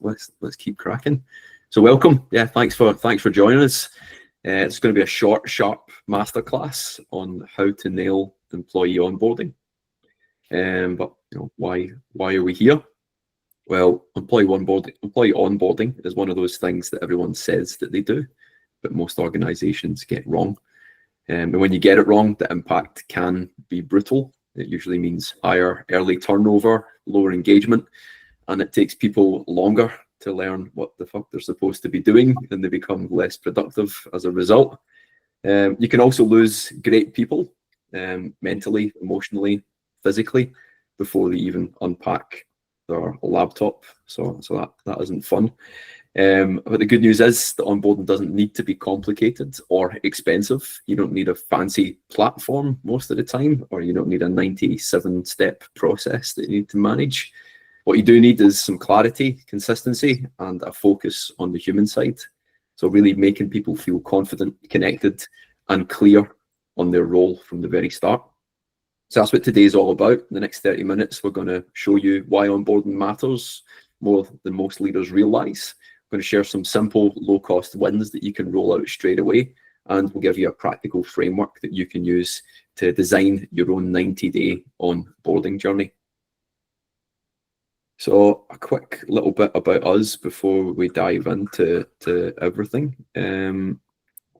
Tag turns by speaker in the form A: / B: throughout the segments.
A: let's keep cracking. So welcome. Yeah, thanks for joining us. It's going to be a short, sharp masterclass on how to nail employee onboarding. But why are we here? Well, employee onboarding is one of those things that everyone says that they do, but most organizations get wrong. And when you get it wrong, the impact can be brutal. It usually means higher early turnover, lower engagement, and it takes people longer to learn what the fuck they're supposed to be doing, and they become less productive as a result. You can also lose great people mentally, emotionally, physically before they even unpack their laptop. So that isn't fun. But the good news is that onboarding doesn't need to be complicated or expensive. You don't need a fancy platform most of the time, or you don't need a 97-step process that you need to manage. What you do need is some clarity, consistency, and a focus on the human side. So really making people feel confident, connected, and clear on their role from the very start. So that's what today's all about. In the next 30 minutes, we're going to show you why onboarding matters more than most leaders realize. I'm going to share some simple, low-cost wins that you can roll out straight away, and we'll give you a practical framework that you can use to design your own 90-day onboarding journey. So a quick little bit about us before we dive into everything.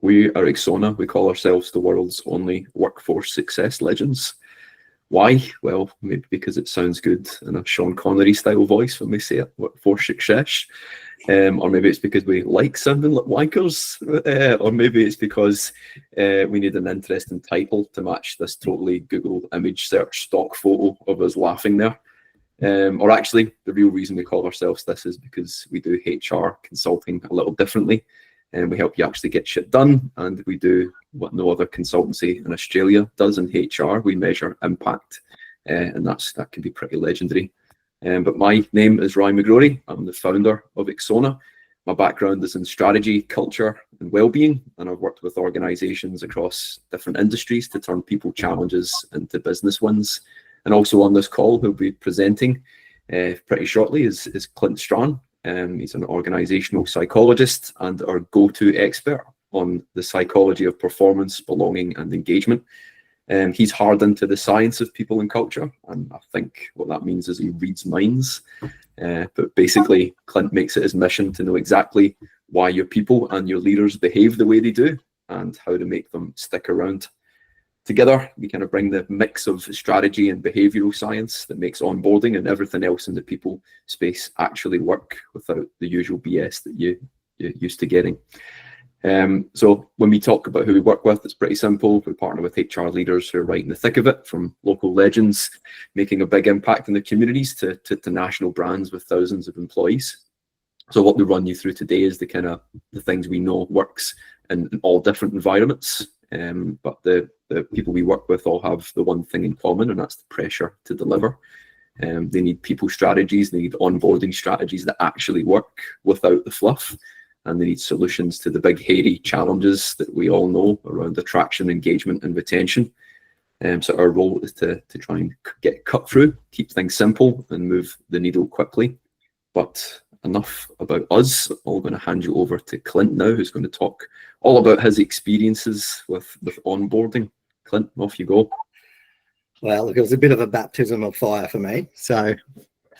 A: We are Exsona. We call ourselves the world's only workforce success legends. Why? Well, maybe because it sounds good in a Sean Connery style voice when we say it, workforce success. Or maybe it's because we like sounding like wankers, or maybe it's because we need an interesting title to match this totally Google image search stock photo of us laughing there. Or actually, the real reason we call ourselves this is because we do HR consulting a little differently, and we help you actually get shit done, and we do what no other consultancy in Australia does in HR. We measure impact, and that can be pretty legendary. But my name is McGrory. I'm the founder of Exsona. My background is in strategy, culture, and well-being, and I've worked with organizations across different industries to turn people challenges into business wins. And also on this call, who'll be presenting pretty shortly is Clint Strahan. He's an organisational psychologist and our go-to expert on the psychology of performance, belonging, and engagement. He's hard into the science of people and culture, and I think what that means is he reads minds. But basically, Clint makes it his mission to know exactly why your people and your leaders behave the way they do and how to make them stick around. Together, we kind of bring the mix of strategy and behavioral science that makes onboarding and everything else in the people space actually work without the usual BS that you're used to getting. So when we talk about who we work with, it's pretty simple. We partner with HR leaders who are right in the thick of it, from local legends making a big impact in their communities to national brands with thousands of employees. So what we run you through today is the things we know works in all different environments. But the people we work with all have the one thing in common, and that's the pressure to deliver. They need people strategies, they need onboarding strategies that actually work without the fluff, and they need solutions to the big hairy challenges that we all know around attraction, engagement, and retention. So our role is to try and get cut through, keep things simple, and move the needle quickly. But enough about us. I'm going to hand you over to Clint now, who's going to talk all about his experiences with onboarding. Clint, off you go.
B: Well, it was a bit of a baptism of fire for me. So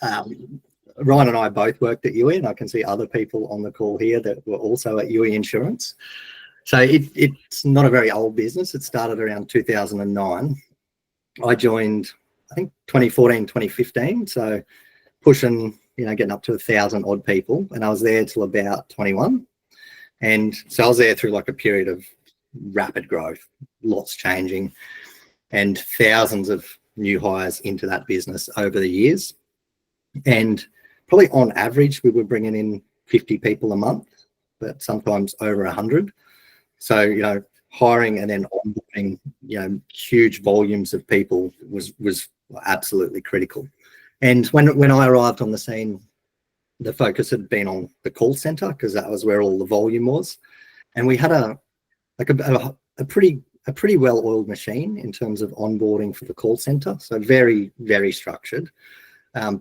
B: Ryan and I both worked at UE, and I can see other people on the call here that were also at UE Insurance. So it's not a very old business. It started around 2009. I joined, I think, 2014, 2015. So pushing, getting up to 1,000 odd people, and I was there till about 21. And so I was there through like a period of rapid growth, lots changing, and thousands of new hires into that business over the years. And probably on average, we were bringing in 50 people a month, but sometimes over 100. So, hiring and then onboarding, huge volumes of people was absolutely critical. And when I arrived on the scene, the focus had been on the call center because that was where all the volume was. And we had a pretty well-oiled machine in terms of onboarding for the call center. So very, very structured.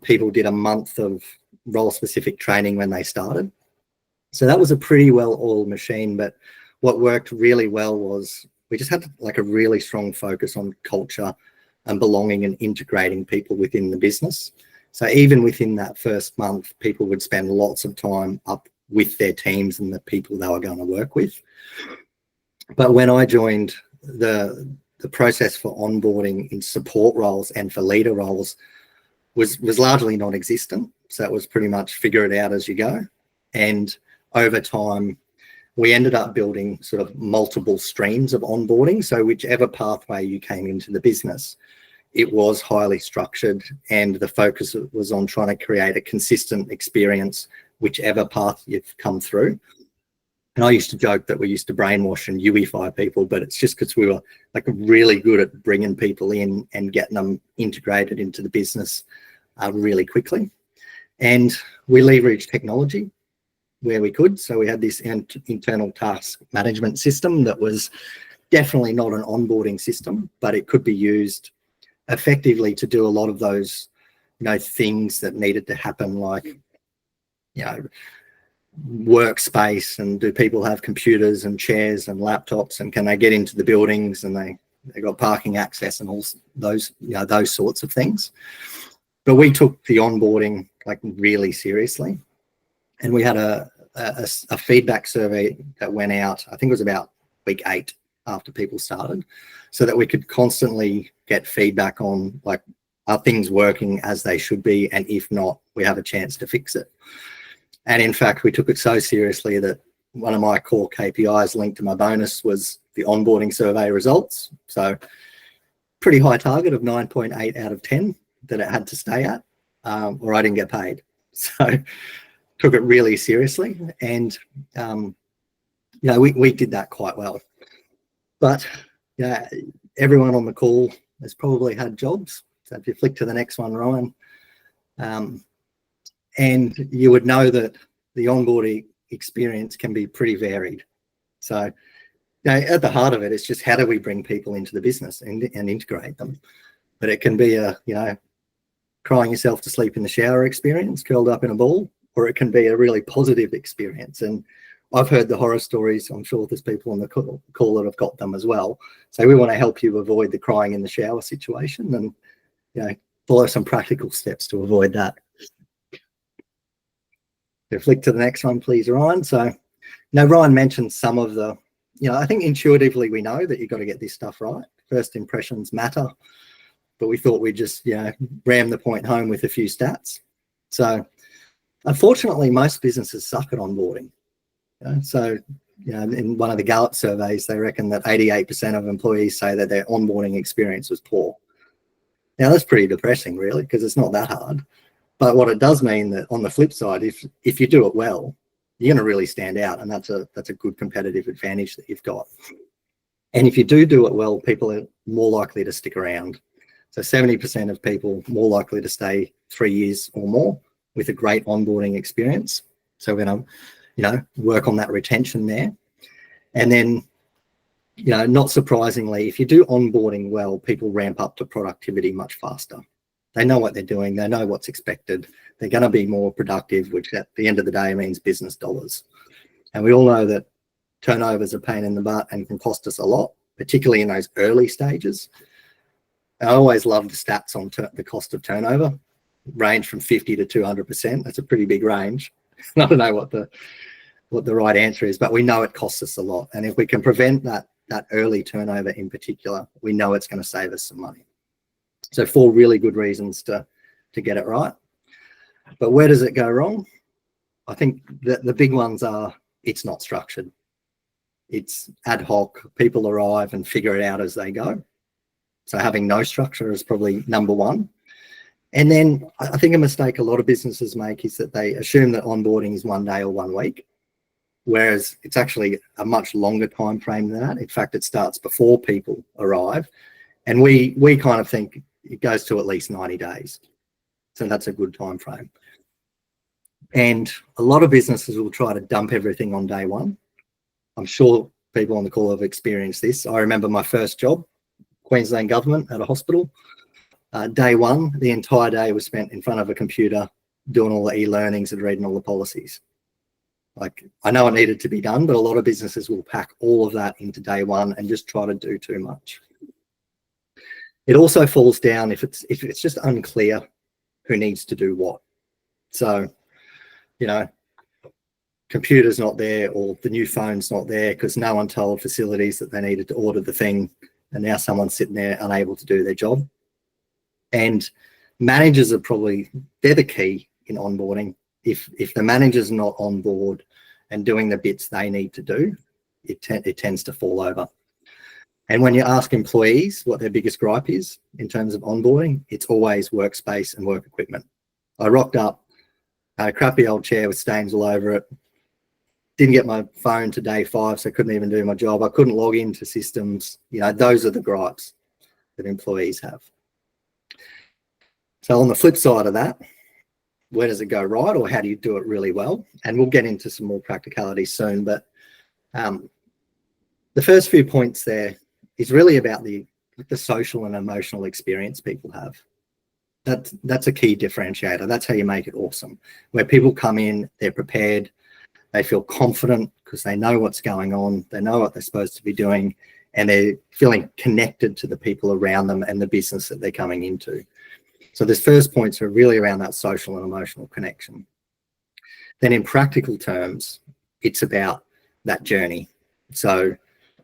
B: People did a month of role-specific training when they started. So that was a pretty well-oiled machine, but what worked really well was we just had a really strong focus on culture and belonging and integrating people within the business. So even within that first month, people would spend lots of time up with their teams and the people they were going to work with. But when I joined, the process for onboarding in support roles and for leader roles was largely non-existent. So it was pretty much figure it out as you go. And over time, we ended up building sort of multiple streams of onboarding. So whichever pathway you came into the business, it was highly structured, and the focus was on trying to create a consistent experience, whichever path you've come through. And I used to joke that we used to brainwash and UEfy people, but it's just because we were really good at bringing people in and getting them integrated into the business really quickly. And we leveraged technology where we could. So we had this internal task management system that was definitely not an onboarding system, but it could be used effectively to do a lot of those, things that needed to happen, like, workspace, and do people have computers and chairs and laptops, and can they get into the buildings, and they got parking access and all those, those sorts of things. But we took the onboarding really seriously, and we had a feedback survey that went out, I think it was about week 8 after people started, so that we could constantly get feedback on are things working as they should be, and if not, we have a chance to fix it. And in fact, we took it so seriously that one of my core KPIs linked to my bonus was the onboarding survey results. So pretty high target of 9.8 out of 10 that it had to stay at, or I didn't get paid. So took it really seriously, and we did that quite well. But everyone on the call has probably had jobs. So if you flick to the next one, Ryan, and you would know that the onboarding experience can be pretty varied. So at the heart of it, it's just how do we bring people into the business and integrate them. But it can be a crying yourself to sleep in the shower experience, curled up in a ball, or it can be a really positive experience. And I've heard the horror stories. I'm sure there's people on the call that have got them as well. So we want to help you avoid the crying in the shower situation, and follow some practical steps to avoid that. So flick to the next one, please, Ryan. So now Ryan mentioned some of the, I think intuitively we know that you've got to get this stuff right. First impressions matter, but we thought we'd just, ram the point home with a few stats. So unfortunately, most businesses suck at onboarding. So, in one of the Gallup surveys, they reckon that 88% of employees say that their onboarding experience was poor. Now, that's pretty depressing, really, because it's not that hard. But what it does mean that on the flip side, if you do it well, you're going to really stand out, and that's a good competitive advantage that you've got. And if you do it well, people are more likely to stick around. So 70% of people more likely to stay 3 years or more with a great onboarding experience. So we're going to, work on that retention there. And then, not surprisingly, if you do onboarding well, people ramp up to productivity much faster. They know what they're doing. They know what's expected. They're going to be more productive, which at the end of the day means business dollars. And we all know that turnover is a pain in the butt and can cost us a lot, particularly in those early stages. I always love the stats on the cost of turnover, range from 50 to 200%. That's a pretty big range. I don't know what the right answer is, but we know it costs us a lot. And if we can prevent that early turnover in particular, we know it's going to save us some money. So 4 really good reasons to get it right. But where does it go wrong? I think the big ones are it's not structured. It's ad hoc. People arrive and figure it out as they go. So having no structure is probably number one. And then I think a mistake a lot of businesses make is that they assume that onboarding is 1 day or 1 week, whereas it's actually a much longer time frame than that. In fact, it starts before people arrive. And we kind of think it goes to at least 90 days. So that's a good time frame. And a lot of businesses will try to dump everything on day one. I'm sure people on the call have experienced this. I remember my first job, Queensland government at a hospital. Day one, the entire day was spent in front of a computer doing all the e-learnings and reading all the policies. Like, I know it needed to be done, but a lot of businesses will pack all of that into day one and just try to do too much. It also falls down if it's just unclear who needs to do what. So, computer's not there, or the new phone's not there because no one told facilities that they needed to order the thing, and now someone's sitting there unable to do their job. And managers are they're the key in onboarding. If the manager's not on board and doing the bits they need to do, it tends to fall over. And when you ask employees what their biggest gripe is in terms of onboarding, it's always workspace and work equipment. I rocked up, a crappy old chair with stains all over it, didn't get my phone to day 5, so I couldn't even do my job. I couldn't log into systems. Those are the gripes that employees have. So on the flip side of that, where does it go right, or how do you do it really well? And we'll get into some more practicalities soon, but the first few points there is really about the social and emotional experience people have. That's a key differentiator. That's how you make it awesome, where people come in, they're prepared, they feel confident because they know what's going on, they know what they're supposed to be doing, and they're feeling connected to the people around them and the business that they're coming into. So this first points are really around that social and emotional connection. Then in practical terms, it's about that journey. So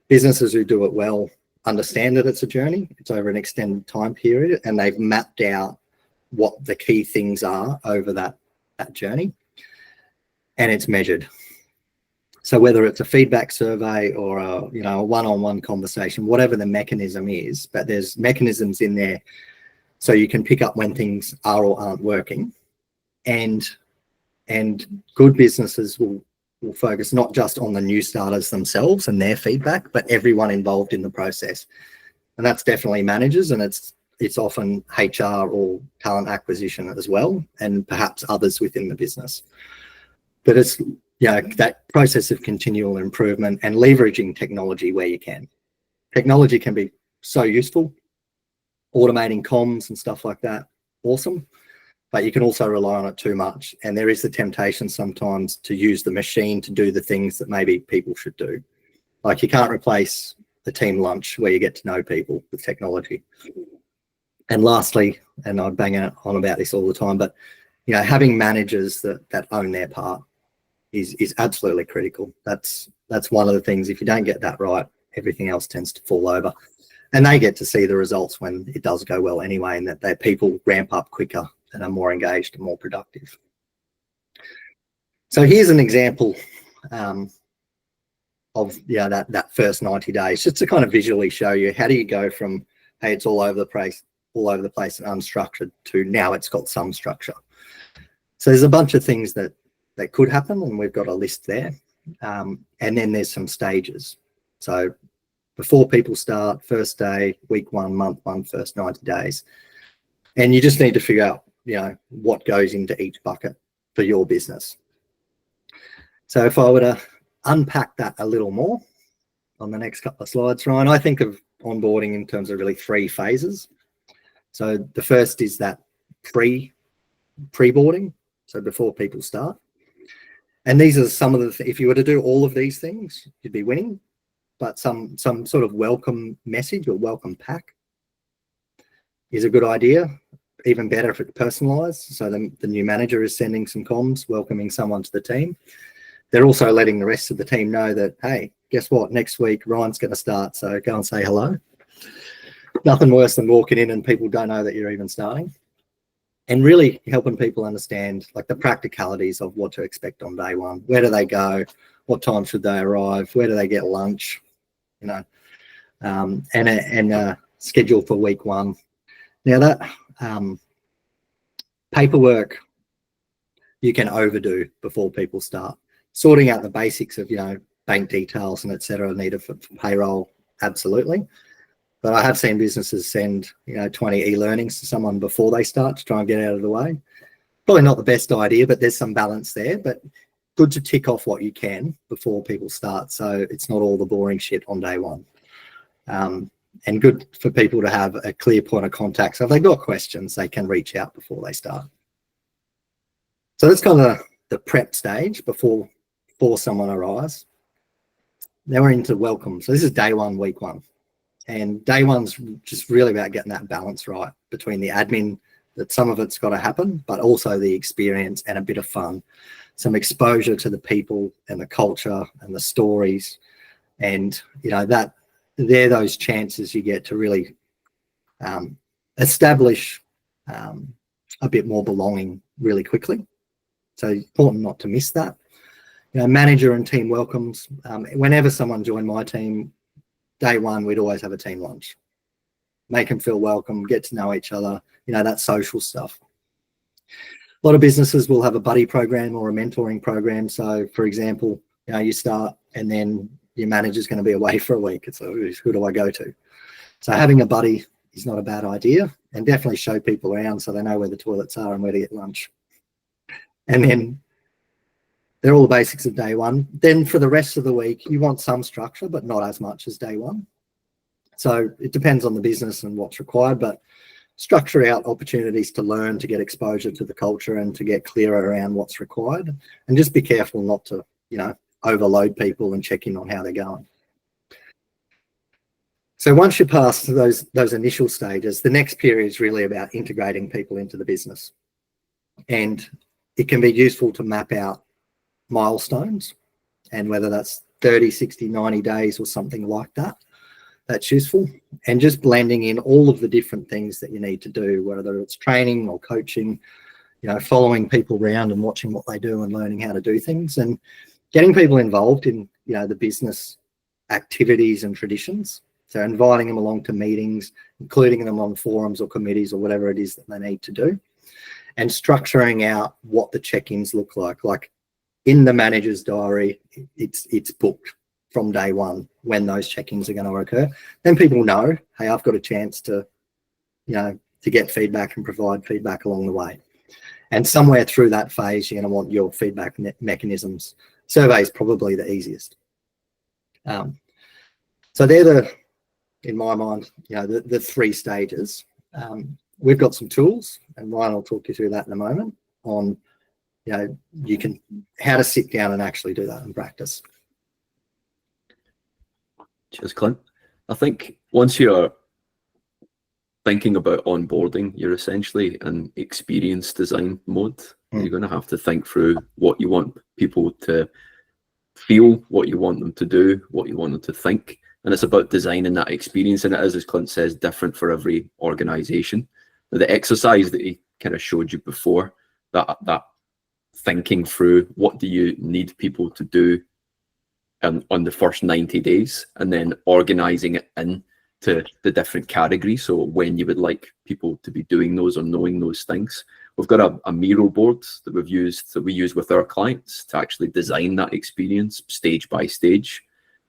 B: businesses who do it well understand that it's a journey, it's over an extended time period, and they've mapped out what the key things are over that journey, and it's measured. So whether it's a feedback survey or a one-on-one conversation, whatever the mechanism is, but there's mechanisms in there so you can pick up when things are or aren't working. And good businesses will focus not just on the new starters themselves and their feedback, but everyone involved in the process. And that's definitely managers, and it's often HR or talent acquisition as well, and perhaps others within the business. But it's that process of continual improvement and leveraging technology where you can. Technology can be so useful, automating comms and stuff like that, awesome, but you can also rely on it too much. And there is the temptation sometimes to use the machine to do the things that maybe people should do. Like, you can't replace the team lunch where you get to know people with technology. And lastly, and I bang on about this all the time, but having managers that own their part is absolutely critical. That's one of the things. If you don't get that right, everything else tends to fall over. And they get to see the results when it does go well anyway, and that their people ramp up quicker and are more engaged and more productive. So here's an example of that first 90 days, just to kind of visually show you how do you go from, hey, it's all over the place and unstructured, to now it's got some structure. So there's a bunch of things that could happen, and we've got a list there. And then there's some stages. So before people start, first day, week 1, month 1, first 90 days. And you just need to figure out, what goes into each bucket for your business. So if I were to unpack that a little more on the next couple of slides, Ryan, I think of onboarding in terms of really 3 phases. So the first is that pre-boarding, so before people start. And these are some of the, if you were to do all of these things, you'd be winning. But some sort of welcome message or welcome pack is a good idea. Even better if it's personalized. So the new manager is sending some comms, welcoming someone to the team. They're also letting the rest of the team know that, hey, guess what? Next week, Ryan's going to start. So go and say hello. Nothing worse than walking in and people don't know that you're even starting. And really helping people understand like the practicalities of what to expect on day 1. Where do they go? What time should they arrive? Where do they get lunch? And schedule for week 1. Now that paperwork you can overdo before people start. Sorting out the basics of bank details and etc. needed for payroll, absolutely. But I have seen businesses send 20 e-learnings to someone before they start to try and get out of the way. Probably not the best idea, but there's some balance there. But good to tick off what you can before people start, so it's not all the boring shit on day 1. And good for people to have a clear point of contact. So if they've got questions, they can reach out before they start. So that's kind of the prep stage before someone arrives. Then we're into welcome. So this is day one, week one. And day one's just really about getting that balance right between the admin, that some of it's got to happen, but also the experience and a bit of fun, some exposure to the people and the culture and the stories. And, you know, that they're those chances you get to really establish a bit more belonging really quickly. So important not to miss that. You know, manager and team welcomes. Whenever someone joined my team, day one, we'd always have a team lunch. Make them feel welcome, get to know each other, you know, that social stuff. A lot of businesses will have a buddy program or a mentoring program. So, for example, you know, you start and then your manager's going to be away for a week. It's like, who do I go to? So having a buddy is not a bad idea, and definitely show people around so they know where the toilets are and where to get lunch. And then they're all the basics of day one. Then for the rest of the week, you want some structure, but not as much as day one. So it depends on the business and what's required, but structure out opportunities to learn, to get exposure to the culture and to get clearer around what's required. And just be careful not to, you know, overload people and check in on how they're going. So once you pass those initial stages, the next period is really about integrating people into the business. And it can be useful to map out milestones, and whether that's 30, 60, 90 days or something like that, that's useful. And just blending in all of the different things that you need to do, whether it's training or coaching, you know, following people around and watching what they do and learning how to do things, and getting people involved in, you know, the business activities and traditions. So inviting them along to meetings, including them on forums or committees or whatever it is that they need to do, and structuring out what the check-ins look like. Like in the manager's diary, it's booked from day one when those check-ins are going to occur. Then people know, hey, I've got a chance to, you know, to get feedback and provide feedback along the way. And somewhere through that phase, you're going to want your feedback mechanisms. Survey is probably the easiest. So they're in my mind, you know, the three stages. We've got some tools, and Ryan will talk you through that in a moment, on, you know, how to sit down and actually do that in practice.
A: Cheers, Clint. I think once you're thinking about onboarding, you're essentially in experience design mode. You're going to have to think through what you want people to feel, what you want them to do, what you want them to think. And it's about designing that experience. And it is, as Clint says, different for every organization. The exercise that he kind of showed you before, that thinking through what do you need people to do on the first 90 days, and then organizing it into the different categories. So when you would like people to be doing those or knowing those things. We've got a Miro board that we use with our clients to actually design that experience stage by stage.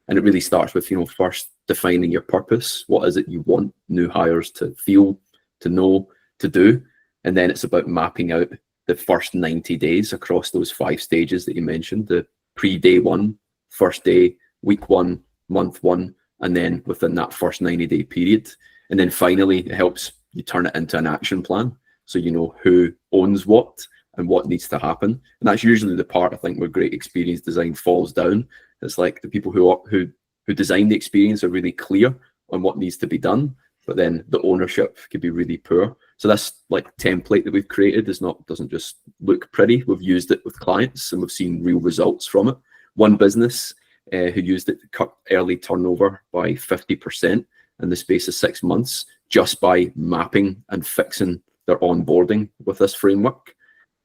A: And it really starts with, you know, first defining your purpose. What is it you want new hires to feel, to know, to do? And then it's about mapping out the first 90 days across those 5 stages that you mentioned, the pre-day one, first day, week 1, month 1, and then within that first 90-day period. And then finally, it helps you turn it into an action plan. So you know who owns what and what needs to happen. And that's usually the part, I think, where great experience design falls down. It's like the people who design the experience are really clear on what needs to be done, but then the ownership could be really poor. So this like template that we've created doesn't just look pretty. We've used it with clients and we've seen real results from it. One business who used it to cut early turnover by 50% in the space of 6 months just by mapping and fixing their onboarding with this framework.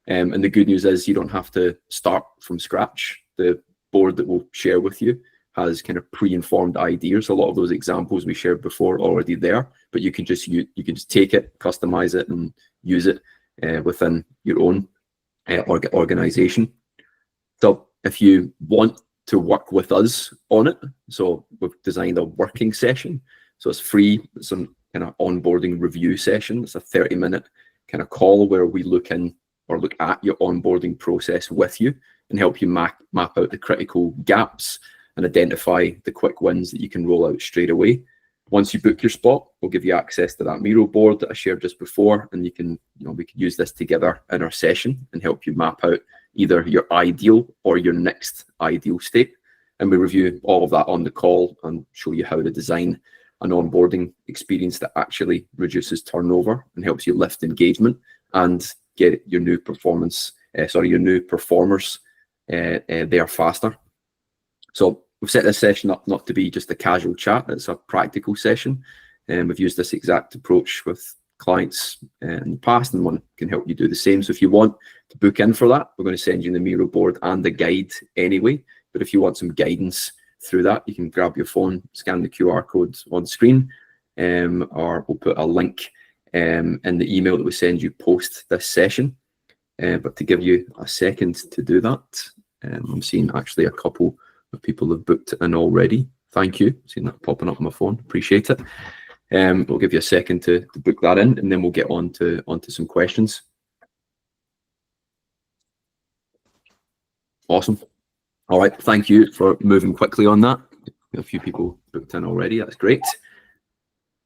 A: And the good news is you don't have to start from scratch. The board that we'll share with you has kind of pre-informed ideas. A lot of those examples we shared before are already there, but you can just take it, customize it, and use it within your own organization. So if you want to work with us on it, so we've designed a working session. So it's free. It's some kind of onboarding review session. It's a 30-minute kind of call where we look at your onboarding process with you and help you map out the critical gaps and identify the quick wins that you can roll out straight away. Once you book your spot, we'll give you access to that Miro board that I shared just before, and you can, we can use this together in our session and help you map out either your ideal or your next ideal state. And we review all of that on the call and show you how to design an onboarding experience that actually reduces turnover and helps you lift engagement and get your new performers there faster. So we've set this session up not to be just a casual chat. It's a practical session, and we've used this exact approach with clients in the past, and one can help you do the same. So if you want to book in for that, we're going to send you the Miro board and the guide anyway. But if you want some guidance through that, you can grab your phone, scan the QR code on screen, or we'll put a link in the email that we send you post this session. But to give you a second to do that, I'm seeing actually a couple of people have booked in already. Thank you. Seeing that popping up on my phone. Appreciate it. We'll give you a second to book that in, and then we'll get onto some questions. Awesome. All right. Thank you for moving quickly on that. A few people booked in already. That's great.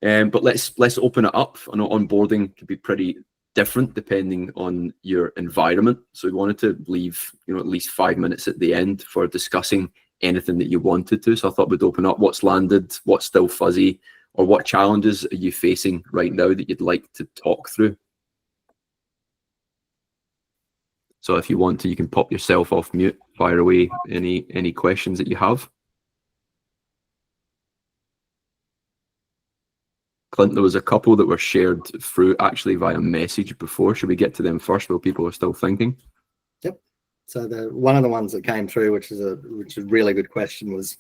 A: But let's open it up. I know onboarding can be pretty different depending on your environment. So we wanted to leave, at least 5 minutes at the end for discussing anything that you wanted to. So I thought we'd open up what's landed, what's still fuzzy, or what challenges are you facing right now that you'd like to talk through. So if you want to, you can pop yourself off mute, fire away any questions that you have. Clint, there was a couple that were shared through actually via message before. Should we get to them first while people are still thinking?
B: Yep. So one of the ones that came through, which is a really good question, was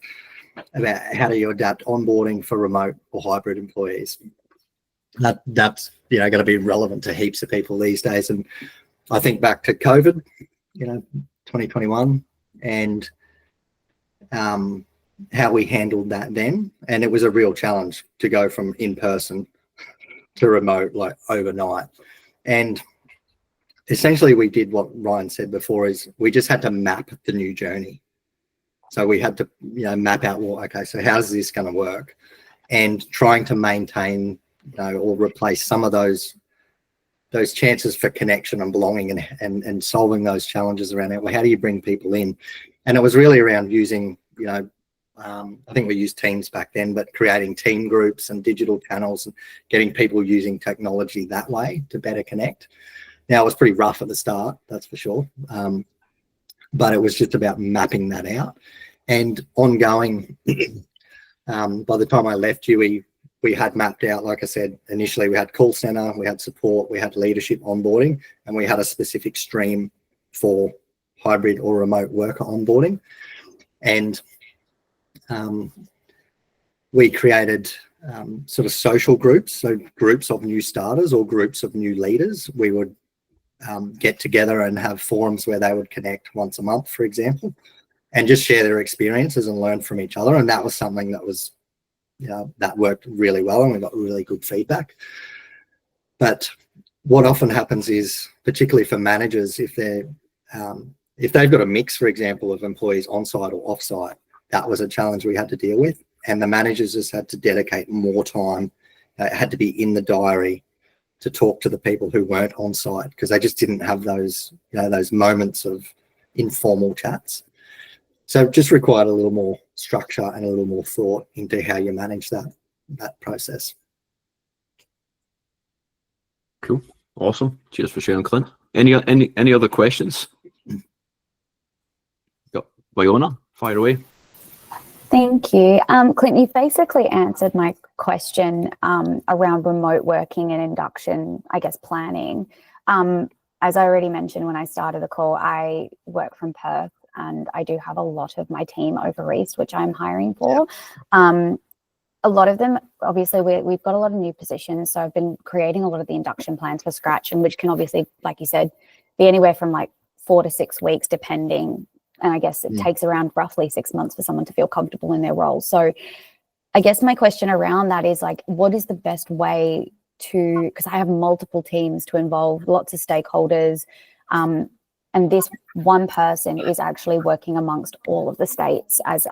B: about how do you adapt onboarding for remote or hybrid employees. That's going to be relevant to heaps of people these days. And I think back to COVID, 2021, and how we handled that then. And it was a real challenge to go from in-person to remote, like overnight. And essentially we did what Ryan said before, is we just had to map the new journey. So we had to, map out, well, okay, so how's this going to work? And trying to maintain, or replace some of those chances for connection and belonging, and solving those challenges around it. Well, how do you bring people in? And it was really around using, I think we used Teams back then, but creating team groups and digital channels and getting people using technology that way to better connect. Now, it was pretty rough at the start, that's for sure. But it was just about mapping that out. And ongoing, by the time I left UE, we had mapped out, like I said, initially we had call center, we had support, we had leadership onboarding, and we had a specific stream for hybrid or remote worker onboarding. And we created sort of social groups, so groups of new starters or groups of new leaders. We would get together and have forums where they would connect once a month, for example, and just share their experiences and learn from each other. And that was something that was, that worked really well, and we got really good feedback. But what often happens is, particularly for managers, if they've got a mix, for example, of employees on-site or off-site, that was a challenge we had to deal with. And the managers just had to dedicate more time. It had to be in the diary to talk to the people who weren't on-site, because they just didn't have those, those moments of informal chats. So it just required a little more structure and a little more thought into how you manage that process.
A: Cool. Awesome. Cheers for sharing, Clint. Any other questions? Got Viona, fire away.
C: Thank you. Clint, you've basically answered my question around remote working and induction, I guess, planning. As I already mentioned when I started the call, I work from Perth, and I do have a lot of my team over East, which I'm hiring for. A lot of them, obviously, we've got a lot of new positions. So I've been creating a lot of the induction plans from scratch, and which can obviously, like you said, be anywhere from like 4 to 6 weeks, depending. And I guess it takes around roughly 6 months for someone to feel comfortable in their role. So I guess my question around that is, like, what is the best way to, because I have multiple teams to involve, lots of stakeholders, and this one person is actually working amongst all of the states as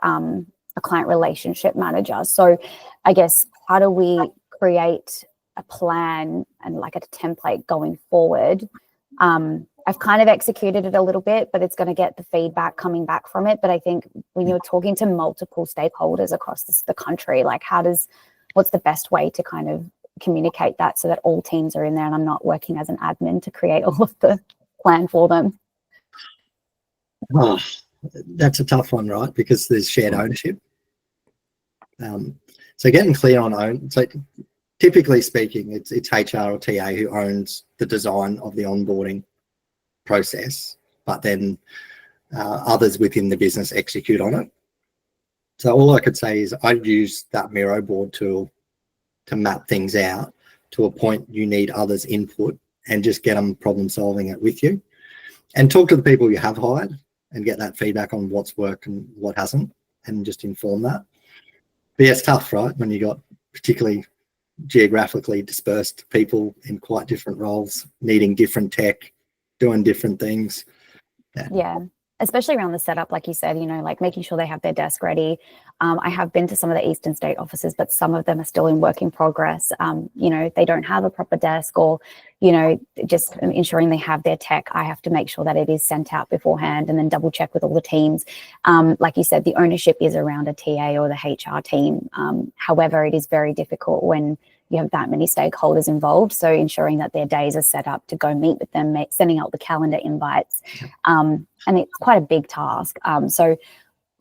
C: a client relationship manager. So I guess, how do we create a plan and like a template going forward? I've kind of executed it a little bit, but it's going to get the feedback coming back from it. But I think when you're talking to multiple stakeholders across the country, like what's the best way to kind of communicate that so that all teams are in there and I'm not working as an admin to create all of the plan for them?
B: Oh, that's a tough one, right? Because there's shared ownership. So getting clear on own. So typically speaking, it's HR or TA who owns the design of the onboarding process, but then others within the business execute on it. So all I could say is I'd use that Miro board tool to map things out to a point you need others' input and just get them problem solving it with you. And talk to the people you have hired and get that feedback on what's worked and what hasn't, and just inform that. But yeah, it's tough, right? When you got particularly geographically dispersed people in quite different roles, needing different tech, doing different things.
C: Yeah, especially around the setup, like you said, like making sure they have their desk ready. I have been to some of the Eastern State offices, but some of them are still in work in progress. They don't have a proper desk, or, just ensuring they have their tech. I have to make sure that it is sent out beforehand and then double check with all the teams. Like you said, the ownership is around a TA or the HR team. However, it is very difficult when you have that many stakeholders involved. So ensuring that their days are set up to go meet with them, sending out the calendar invites. And it's quite a big task. So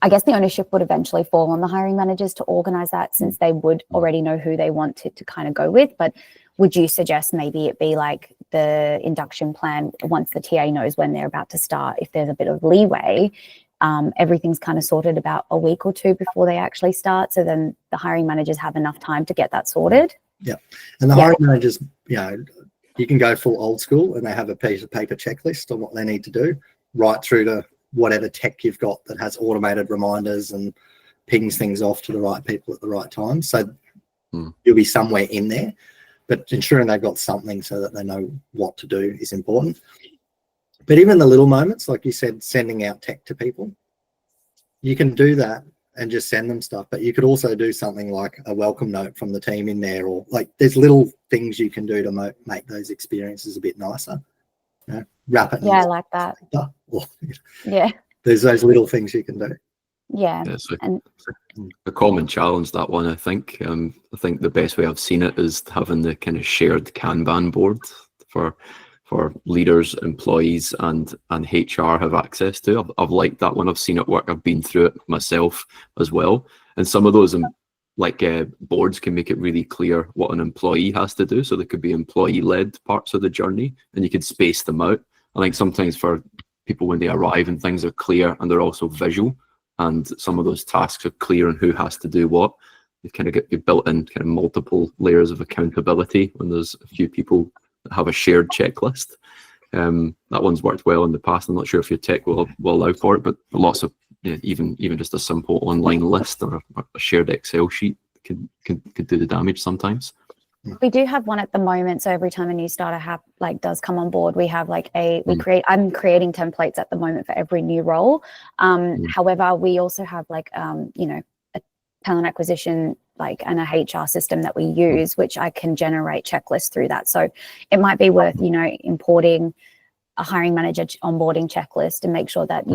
C: I guess the ownership would eventually fall on the hiring managers to organize that, since they would already know who they want to kind of go with. But would you suggest maybe it be like the induction plan once the TA knows when they're about to start, if there's a bit of leeway, everything's kind of sorted about a week or two before they actually start, so then the hiring managers have enough time to get that sorted?
B: Yeah. And the hiring managers, you can go full old school and they have a piece of paper checklist on what they need to do, right through to whatever tech you've got that has automated reminders and pings things off to the right people at the right time. So you'll be somewhere in there, but ensuring they've got something so that they know what to do is important. But even the little moments, like you said, sending out tech to people, you can do that and just send them stuff, but you could also do something like a welcome note from the team in there, or like there's little things you can do to make those experiences a bit nicer. Wrap it.
C: Yeah, I like that. Yeah.
B: There's those little things you can do.
C: Yeah.
A: It's a common challenge, that one, I think. I think the best way I've seen it is having the kind of shared Kanban board for leaders, employees, and HR have access to. I've liked that one. I've seen it work. I've been through it myself as well. And some of those boards can make it really clear what an employee has to do. So there could be employee-led parts of the journey, and you could space them out. I think sometimes for people when they arrive and things are clear and they're also visual, and some of those tasks are clear and who has to do what, you kind of get built in kind of multiple layers of accountability when there's a few people that have a shared checklist. That one's worked well in the past. I'm not sure if your tech will allow for it, but lots of even just a simple online list or a shared Excel sheet could do the damage sometimes.
C: We do have one at the moment. So every time a new starter does come on board, we have I'm creating templates at the moment for every new role. However, we also have a talent acquisition and a HR system that we use, which I can generate checklists through that. So it might be worth, importing a hiring manager onboarding checklist and make sure that,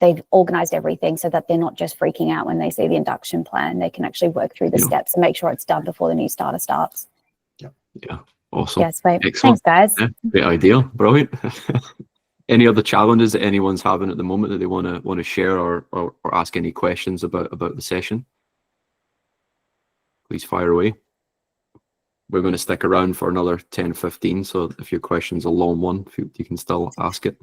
C: they've organized everything so that they're not just freaking out when they see the induction plan. They can actually work through the steps and make sure it's done before the new starter starts.
A: Yeah. Awesome.
C: Yes, great.
A: Excellent.
C: Thanks, guys.
A: Yeah, great idea. Brilliant. Any other challenges that anyone's having at the moment that they want to share or ask any questions about the session? Please fire away. We're going to stick around for another 10-15, so if your question's a long one, you can still ask it.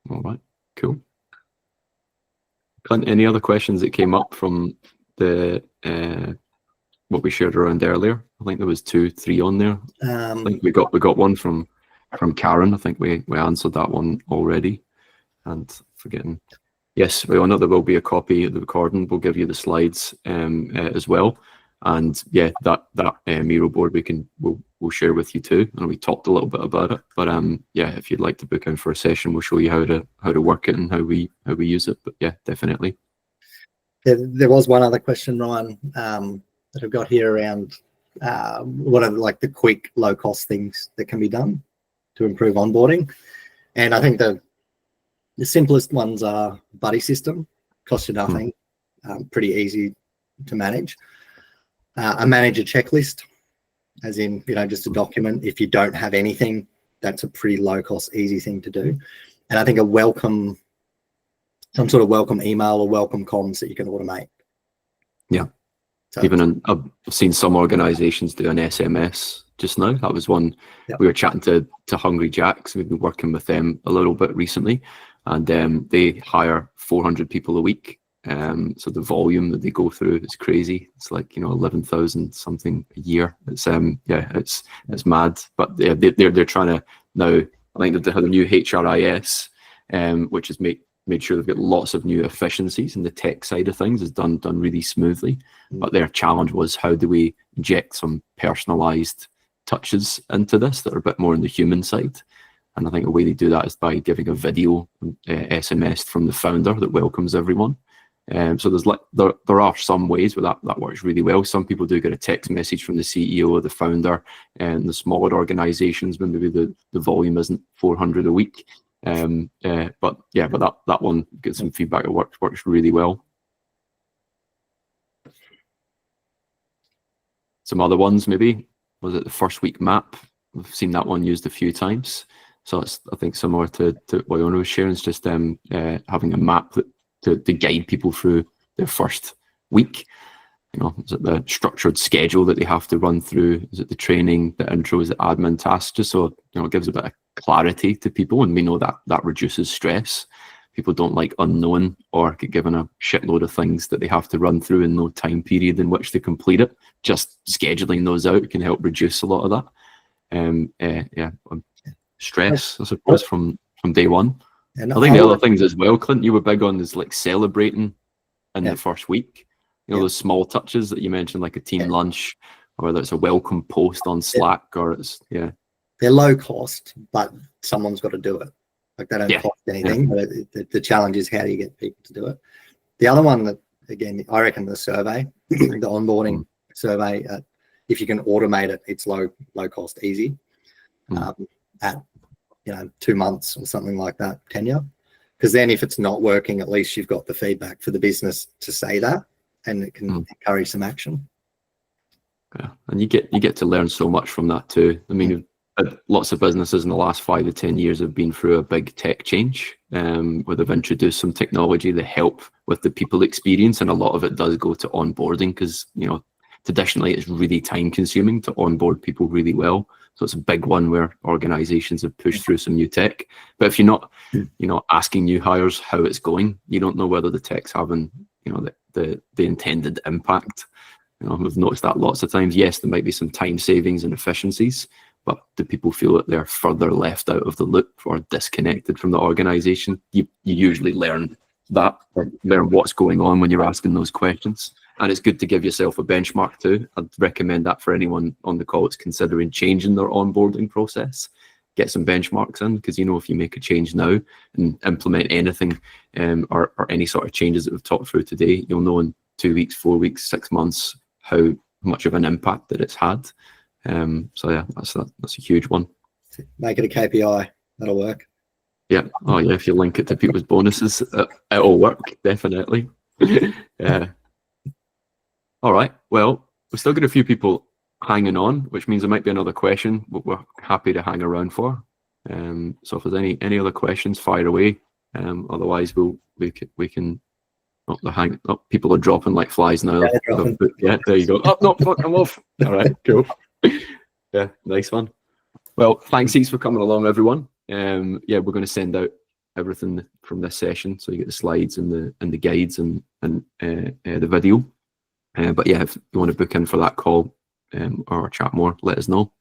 A: All right, cool. Clint, any other questions that came up from the what we shared around earlier? I think there was 2-3 on there. I think we got one from Karen. I think we answered that one already. And forgetting, yes, we know there will be a copy of the recording. We'll give you the slides as well. And yeah, that Miro board we'll we'll share with you too. And we talked a little bit about it, but yeah, if you'd like to book in for a session, we'll show you how to work it and how we use it. But yeah, definitely.
B: There was one other question, Ryan, that I've got here around what are like the quick, low-cost things that can be done to improve onboarding. And I think the simplest ones are buddy system, costs you nothing, pretty easy to manage. A manager checklist, as in, just a document. If you don't have anything, that's a pretty low-cost, easy thing to do. And I think some sort of welcome email or welcome comms that you can automate.
A: Yeah.
B: So,
A: even I've seen some organizations do an SMS just now. That was one.
B: Yep.
A: We were chatting to Hungry Jack, so we've been working with them a little bit recently, and they hire 400 people a week. So the volume that they go through is crazy. It's like 11,000 something a year. It's it's mad. But yeah, they're trying to now. I think they have a new HRIS, which is made sure they've got lots of new efficiencies, and the tech side of things is done really smoothly. But their challenge was, how do we inject some personalized touches into this that are a bit more on the human side? And I think the way they do that is by giving a video SMS from the founder that welcomes everyone. So there are some ways where that works really well. Some people do get a text message from the CEO or the founder, and the smaller organizations, when maybe the volume isn't 400 a week. But that one gets some feedback. It works really well. Some other ones, maybe, was it the first week map? We've seen that one used a few times. So it's, I think, similar to what Iona was sharing. It's just having a map to guide people through their first week. Is it the structured schedule that they have to run through? Is it the training, the intros, the admin tasks? Just so it gives a bit of clarity to people, and we know that reduces stress. People don't like unknown or get given a shitload of things that they have to run through in no time period in which to complete it. Just scheduling those out can help reduce a lot of that. Stress, I suppose, from day one.
B: and
A: I think the other things as well, Clint, you were big on, is like celebrating in the first week. Those small touches that you mentioned, like a team lunch, or whether it's a welcome post on Slack, or it's
B: they're low cost, but someone's got to do it. Like, they don't cost anything. But the challenge is, how do you get people to do it? The other one that, again, I reckon the survey, the onboarding survey, if you can automate it, it's low cost, easy. At 2 months or something like that tenure, because then if it's not working, at least you've got the feedback for the business to say that, and it can encourage some action.
A: Yeah, and you get to learn so much from that too. I mean, lots of businesses in the last 5 to 10 years have been through a big tech change, where they've introduced some technology that help with the people experience, and a lot of it does go to onboarding, because traditionally it's really time consuming to onboard people really well. So it's a big one where organizations have pushed through some new tech. But if you're not asking new hires how it's going, you don't know whether the tech's having the intended impact. We've noticed that lots of times. Yes, there might be some time savings and efficiencies, but do people feel that they're further left out of the loop or disconnected from the organization? You usually learn that, or learn what's going on when you're asking those questions. And it's good to give yourself a benchmark too. I'd recommend that for anyone on the call that's considering changing their onboarding process. Get some benchmarks in, because if you make a change now and implement anything, or any sort of changes that we've talked through today, you'll know in 2 weeks, 4 weeks, 6 months how much of an impact that it's had. So yeah, that's a huge one.
B: Make it a KPI. That'll work.
A: Yeah. Oh yeah. If you link it to people's bonuses, it'll work, definitely. Yeah. All right. Well, we've still got a few people hanging on, which means there might be another question, but we're happy to hang around for. So if there's any other questions, fire away. Otherwise, we can. People are dropping like flies now. Yeah, there you go. Oh no, fuck, I'm off. All right, cool. Yeah, nice one. Well, thanks heaps for coming along, everyone. We're going to send out everything from this session, so you get the slides and the guides and the video. But yeah, if you want to book in for that call or chat more, let us know.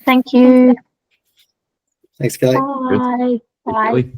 C: Thank you.
B: Thanks, Kelly.
C: Bye.
A: Bye.